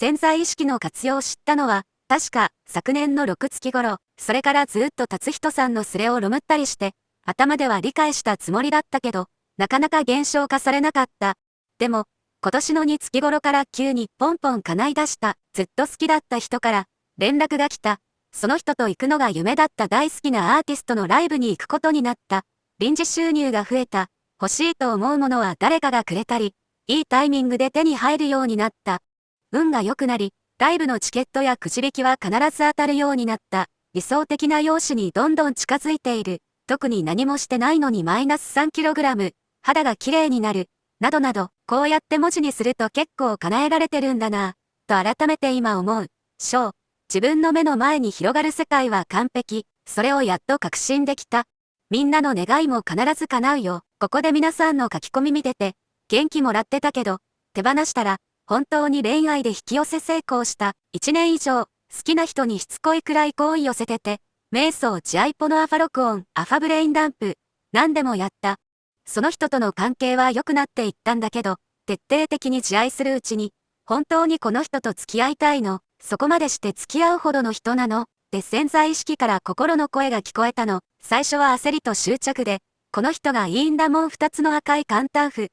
潜在意識の活用を知ったのは、確か昨年の6月頃、それからずっと達人さんのスレをロムったりして、頭では理解したつもりだったけど、なかなか現象化されなかった。でも、今年の2月頃から急にポンポン叶い出した、ずっと好きだった人から連絡が来た。その人と行くのが夢だった大好きなアーティストのライブに行くことになった。臨時収入が増えた。欲しいと思うものは誰かがくれたり、いいタイミングで手に入るようになった。運が良くなり、ライブのチケットやくじ引きは必ず当たるようになった。理想的な容姿にどんどん近づいている。特に何もしてないのにマイナス 3kg、肌が綺麗になる。などなど、こうやって文字にすると結構叶えられてるんだなぁ、と改めて今思う。自分の目の前に広がる世界は完璧。それをやっと確信できた。みんなの願いも必ず叶うよ。ここで皆さんの書き込み見てて、元気もらってたけど、手放したら、本当に恋愛で引き寄せ成功した。1年以上、好きな人にしつこいくらい好意寄せてて、瞑想、ジアイポのアファ録音、アファブレインダンプ、何でもやった。その人との関係は良くなっていったんだけど、徹底的に自愛するうちに、本当にこの人と付き合いたいの、そこまでして付き合うほどの人なの、で潜在意識から心の声が聞こえたの。最初は焦りと執着で、この人がいいんだもん2つの赤い簡単符。っ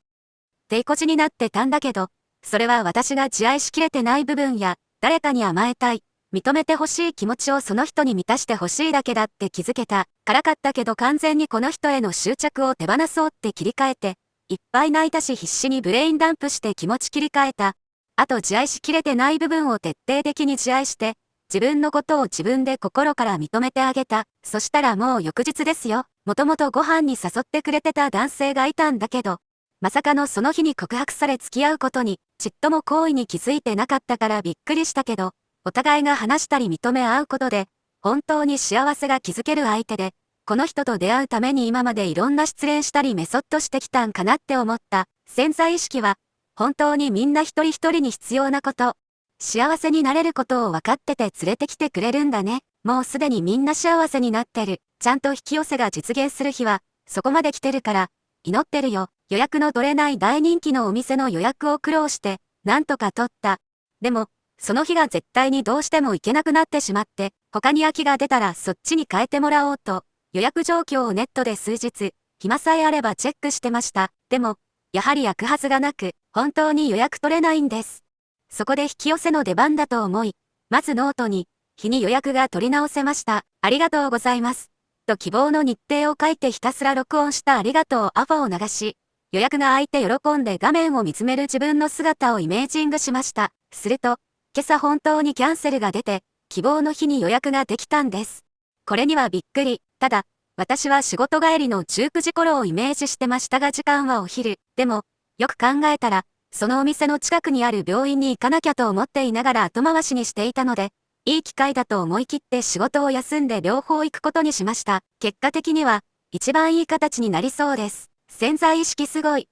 て意固地になってたんだけど、それは私が自愛しきれてない部分や、誰かに甘えたい、認めてほしい気持ちをその人に満たしてほしいだけだって気づけた。からかったけど完全にこの人への執着を手放そうって切り替えて、いっぱい泣いたし必死にブレインダンプして気持ち切り替えた。あと自愛しきれてない部分を徹底的に自愛して、自分のことを自分で心から認めてあげた。そしたらもう翌日ですよ。もともとご飯に誘ってくれてた男性がいたんだけど、まさかのその日に告白され付き合うことに、ちっとも好意に気づいてなかったからびっくりしたけど、お互いが話したり認め合うことで、本当に幸せが築ける相手で、この人と出会うために今までいろんな失恋したりメソッドしてきたんかなって思った。潜在意識は、本当にみんな一人一人に必要なこと。幸せになれることを分かってて連れてきてくれるんだね。もうすでにみんな幸せになってる。ちゃんと引き寄せが実現する日は、そこまで来てるから、祈ってるよ。予約の取れない大人気のお店の予約を苦労して、なんとか取った。でも、その日が絶対にどうしても行けなくなってしまって、他に空きが出たらそっちに変えてもらおうと、予約状況をネットで数日、暇さえあればチェックしてました。でも、やはり開くはずがなく、本当に予約取れないんです。そこで引き寄せの出番だと思い、まずノートに、日に予約が取り直せました。ありがとうございます。と希望の日程を書いてひたすら録音したありがとうアファを流し、予約が空いて喜んで画面を見つめる自分の姿をイメージングしました。すると、今朝本当にキャンセルが出て、希望の日に予約ができたんです。これにはびっくり。ただ、私は仕事帰りの19時頃をイメージしてましたが時間はお昼。でも、よく考えたら、そのお店の近くにある病院に行かなきゃと思っていながら後回しにしていたので、いい機会だと思い切って仕事を休んで両方行くことにしました。結果的には、一番いい形になりそうです。潜在意識すごい。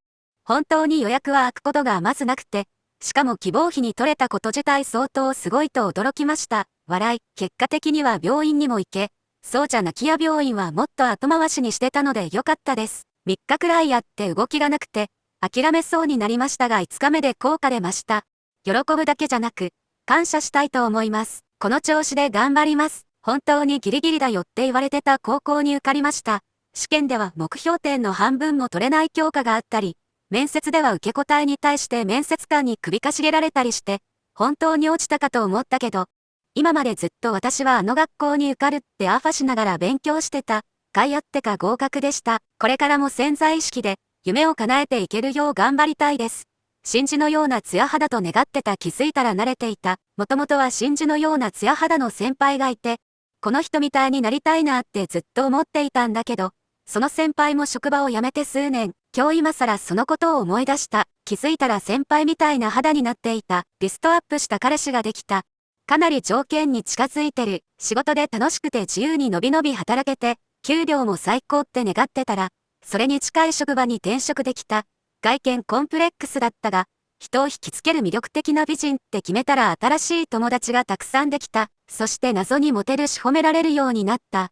本当に予約は開くことがまずなくて、しかも希望日に取れたこと自体相当すごいと驚きました。笑い。結果的には病院にも行け、そうじゃなきや病院はもっと後回しにしてたのでよかったです。3日くらいやって動きがなくて、諦めそうになりましたが5日目で効果出ました。喜ぶだけじゃなく、感謝したいと思います。この調子で頑張ります。本当にギリギリだよって言われてた高校に受かりました。試験では目標点の半分も取れない教科があったり、面接では受け答えに対して面接官に首かしげられたりして、本当に落ちたかと思ったけど、今までずっと私はあの学校に受かるってアファしながら勉強してた。甲あってか合格でした。これからも潜在意識で夢を叶えていけるよう頑張りたいです。真珠のようなツヤ肌と願ってた気づいたら慣れていた。もともとは真珠のようなツヤ肌の先輩がいて、この人みたいになりたいなってずっと思っていたんだけど、その先輩も職場を辞めて数年、今日今更そのことを思い出した。気づいたら先輩みたいな肌になっていた。リストアップした彼氏ができた。かなり条件に近づいてる。仕事で楽しくて自由にのびのび働けて、給料も最高って願ってたら、それに近い職場に転職できた。外見コンプレックスだったが、人を引きつける魅力的な美人って決めたら新しい友達がたくさんできた。そして謎にモテるし褒められるようになった。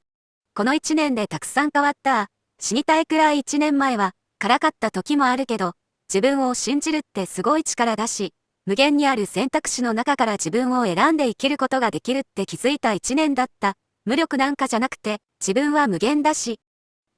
この1年でたくさん変わった。死にたいくらい1年前は、からかった時もあるけど、自分を信じるってすごい力だし、無限にある選択肢の中から自分を選んで生きることができるって気づいた一年だった。無力なんかじゃなくて、自分は無限だし、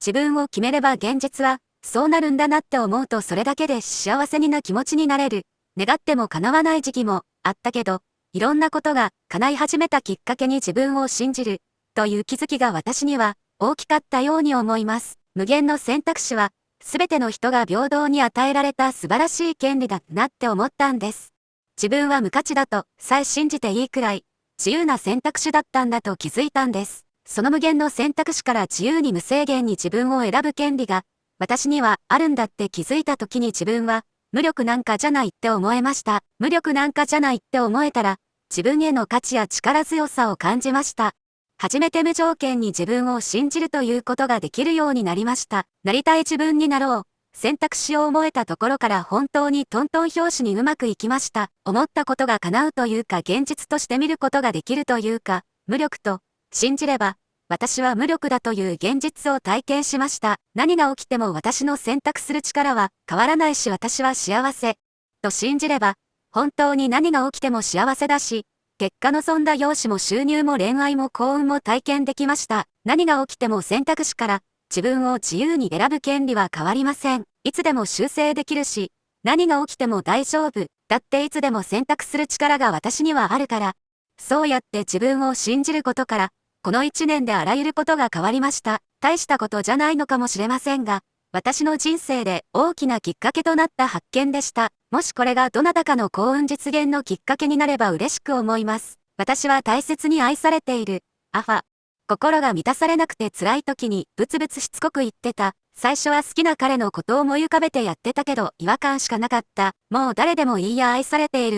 自分を決めれば現実は、そうなるんだなって思うとそれだけで幸せな気持ちになれる。願っても叶わない時期もあったけど、いろんなことが叶い始めたきっかけに自分を信じる、という気づきが私には大きかったように思います。無限の選択肢は、すべての人が平等に与えられた素晴らしい権利だなって思ったんです。自分は無価値だとさえ信じていいくらい、自由な選択肢だったんだと気づいたんです。その無限の選択肢から自由に無制限に自分を選ぶ権利が、私にはあるんだって気づいた時に自分は、無力なんかじゃないって思えました。無力なんかじゃないって思えたら、自分への価値や力強さを感じました。初めて無条件に自分を信じるということができるようになりました。なりたい自分になろう。選択肢を思えたところから本当にトントン拍子にうまくいきました。思ったことが叶うというか現実として見ることができるというか、無力と信じれば、私は無力だという現実を体験しました。何が起きても私の選択する力は変わらないし私は幸せ。と信じれば、本当に何が起きても幸せだし、結果望んだ容姿も収入も恋愛も幸運も体験できました。何が起きても選択肢から自分を自由に選ぶ権利は変わりません。いつでも修正できるし、何が起きても大丈夫。だっていつでも選択する力が私にはあるから。そうやって自分を信じることから、この1年であらゆることが変わりました。大したことじゃないのかもしれませんが、私の人生で大きなきっかけとなった発見でした。もしこれがどなたかの幸運実現のきっかけになれば嬉しく思います。私は大切に愛されている。アファ。心が満たされなくて辛い時にブツブツしつこく言ってた。最初は好きな彼のことを思い浮かべてやってたけど違和感しかなかった。もう誰でもいいや愛されてい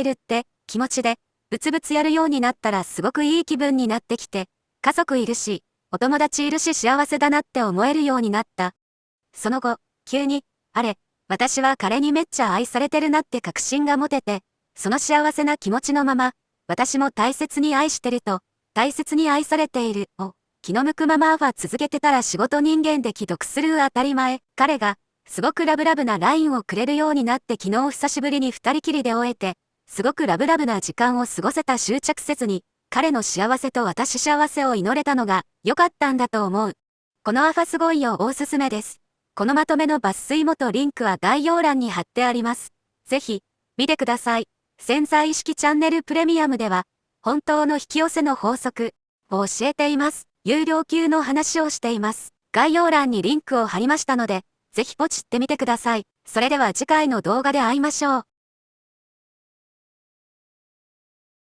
るって気持ちでブツブツやるようになったらすごくいい気分になってきて、家族いるし、お友達いるし幸せだなって思えるようになった。その後、急に、あれ、私は彼にめっちゃ愛されてるなって確信が持てて、その幸せな気持ちのまま、私も大切に愛してると、大切に愛されているを、気の向くままは続けてたら仕事人間で既読する当たり前。彼が、すごくラブラブな LINE をくれるようになって昨日久しぶりに二人きりで終えて、すごくラブラブな時間を過ごせた執着せずに、彼の幸せと私幸せを祈れたのが良かったんだと思う。このアファすごいよおすすめです。このまとめの抜粋元リンクは概要欄に貼ってあります。ぜひ、見てください。潜在意識チャンネルプレミアムでは、本当の引き寄せの法則を教えています。有料級の話をしています。概要欄にリンクを貼りましたので、ぜひポチってみてください。それでは次回の動画で会いましょう。